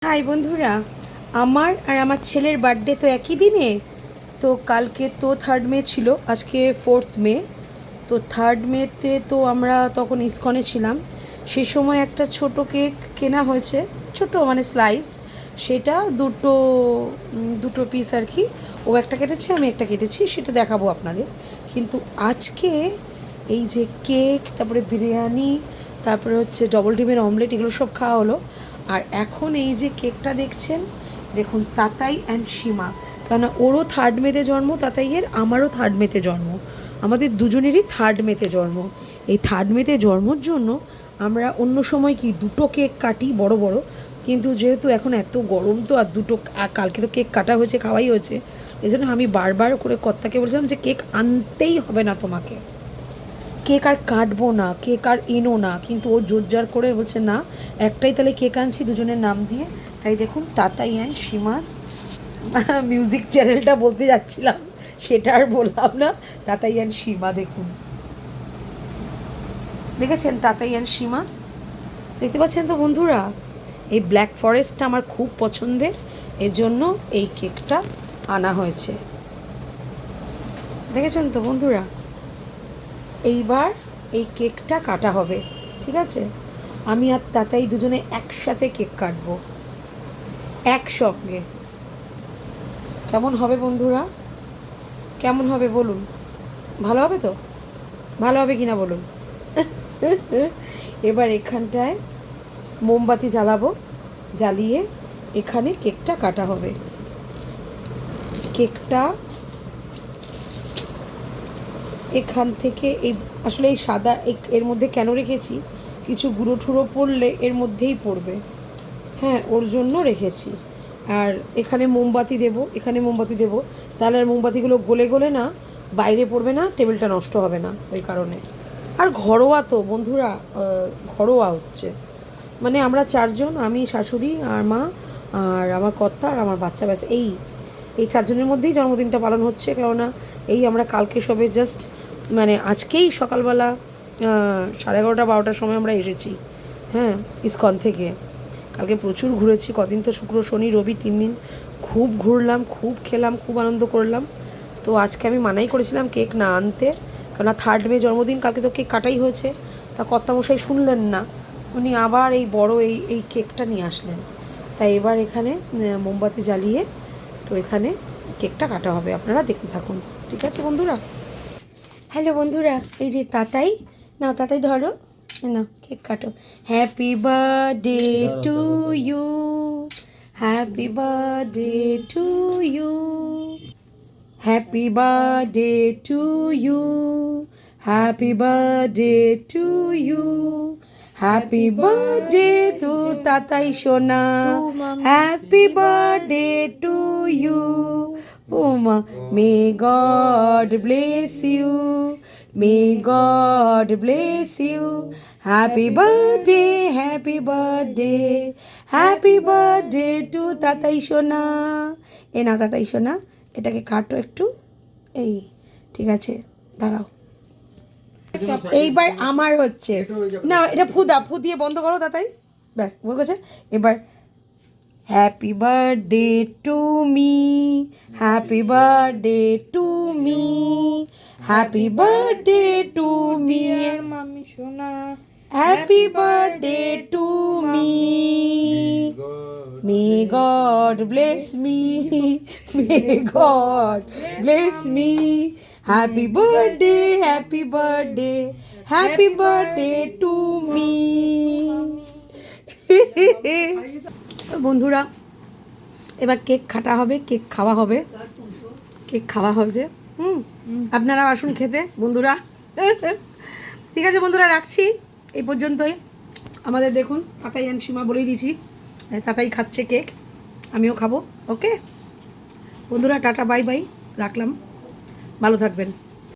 High বন্ধুরা, আমার আর আমার ছেলের বার্থডে তো একই দিনে। তো কালকে তো 3 মে ছিল, আজকে 4 মে। তো 3 মেতে তো আমরা তখন ইসকনে ছিলাম। সেই সময় একটা ছোট কেক কেনা হয়েছে, ছোট মানে স্লাইস। সেটা দুটো দুটো পিস আর কি। ও একটা কেটেছে, আমি একটা কেটেছি, সেটা দেখাবো আপনাদের। কিন্তু আজকে এই যে কেক, তারপরে বিরিয়ানি, তারপরে হচ্ছে ডবল ডিমের অমলেট, এগুলো সব খাওয়া হলো। আর এখন এই যে কেকটা দেখছেন, দেখুন তাতাই অ্যান্ড সীমা। কেন ওরও 3 মেতে জন্ম তাতাইয়ের, আমারও 3 মেতে জন্ম। আমাদের দুজনেরই 3 মেতে জন্ম। এই 3 মেতে জন্মর জন্য আমরা অন্য সময় কি দুটো কেক কাটি বড় বড়, কিন্তু যেহেতু এখন এত গরম তো আর দুটো কালকে তো কেক কাটা হয়েছে, খাওয়াই হয়েছে। এই জন্য আমি বারবার করে কর্তাকে বলছিলাম যে কেক আনতেই হবে না তোমাকে, কেক আর কাটবো না, কেক আর এনো না। কিন্তু ও জোরজার করে বলছে না, একটাই তাহলে কেক আনছি দুজনের নাম দিয়ে। তাই দেখুন তাতাই অ্যান্ড সীমাস মিউজিক চ্যানেলটা বলতে যাচ্ছিলাম, সেটা আর বললাম না। তাতাই অ্যান্ড সীমা দেখুন, দেখেছেন তাতাই অ্যান্ড সীমা, দেখতে পাচ্ছেন তো বন্ধুরা। এই ব্ল্যাক ফরেস্টটা আমার খুব পছন্দের, এর জন্য এই কেকটা আনা হয়েছে। দেখেছেন তো বন্ধুরা, এইবার এই কেকটা কাটা হবে, ঠিক আছে? আমি আর তাতাই দুজনে একসাথে কেক কাটবো, একসঙ্গে। কেমন হবে বন্ধুরা, কেমন হবে বলুন? ভালো হবে তো? ভালো হবে কি না বলুন? এবার এখানটায় মোমবাতি জ্বালাবো, জ্বালিয়ে এখানে কেকটা কাটা হবে। কেকটা এখান থেকে এই, আসলে এই সাদা এর মধ্যে কেন রেখেছি, কিছু গুঁড়ো ঠুড়ো পড়লে এর মধ্যেই পড়বে, হ্যাঁ ওর জন্য রেখেছি। আর এখানে মোমবাতি দেব, এখানে মোমবাতি দেব, তাহলে আর মোমবাতিগুলো গলে গলে না বাইরে পড়বে না, টেবিলটা নষ্ট হবে না ওই কারণে। আর ঘরোয়া তো বন্ধুরা, ঘরোয়া হচ্ছে, মানে আমরা 4জন, আমি, শাশুড়ি আর মা আর আমার কর্তা আর আমার বাচ্চা, ব্যাস এই 4জনের মধ্যেই জন্মদিনটা পালন হচ্ছে। কেননা এই আমরা কালকে সবে জাস্ট, মানে আজকেই সকালবেলা 11:30-12টার সময় আমরা এসেছি, হ্যাঁ, ইসকন থেকে। কালকে প্রচুর ঘুরেছি, কদিন তো শুক্র শনি রবি 3 দিন খুব ঘুরলাম, খুব খেলাম, খুব আনন্দ করলাম। তো আজকে আমি মানাই করেছিলাম কেক না আনতে, কেননা 3 মে জন্মদিন, কালকে তো কেক কাটাই হয়েছে। তা কর্তামশাই শুনলেন না, উনি আবার এই বড় এই কেকটা নিয়ে আসলেন। তাই এবার এখানে মোমবাতি জ্বালিয়ে তো এখানে কেকটা কাটা হবে, আপনারা দেখতে থাকুন, ঠিক আছে বন্ধুরা? হ্যালো বন্ধুরা, এই যে তাতাই, না তাতাই ধরো, না কেক কাটো। Happy birthday to you, happy birthday to you, happy birthday to you, happy birthday to you, happy birthday to Tatai সোনা, হ্যাপি বার্থডে টু ইউ। ওমা, may God bless you, may God bless you, happy birthday, happy birthday, happy birthday to Tatai সোনা। এ নাও তাতাই সোনা, এটাকে কাটো একটু, এই, ঠিক আছে, দাঁড়াও। এইবার আমার হচ্ছে, না এটা ফু দিয়ে বন্ধ করো তাতাই, ব্যাস বল গেছে। এবার happy birthday to me, happy birthday to me, happy birthday to me, মামি সোনা, happy birthday to me, May God bless me, May God bless me, happy birthday, happy birthday, happy birthday to me. বন্ধুরা, এবার cake কাটা হবে, cake খাওয়া হবে, cake খাওয়া হবে। আপনারা আসুন খেতে বন্ধুরা। ঠিক আছে বন্ধুরা, রাখছি এই পর্যন্তই। আমাদের দেখুন তাতাই অ্যান্ড সীমা বলেই দিয়েছি, তাতাই খাচ্ছে কেক, আমিও খাবো। ওকে বন্ধুরা, টাটা বাই বাই, রাখলাম, ভালো থাকবেন।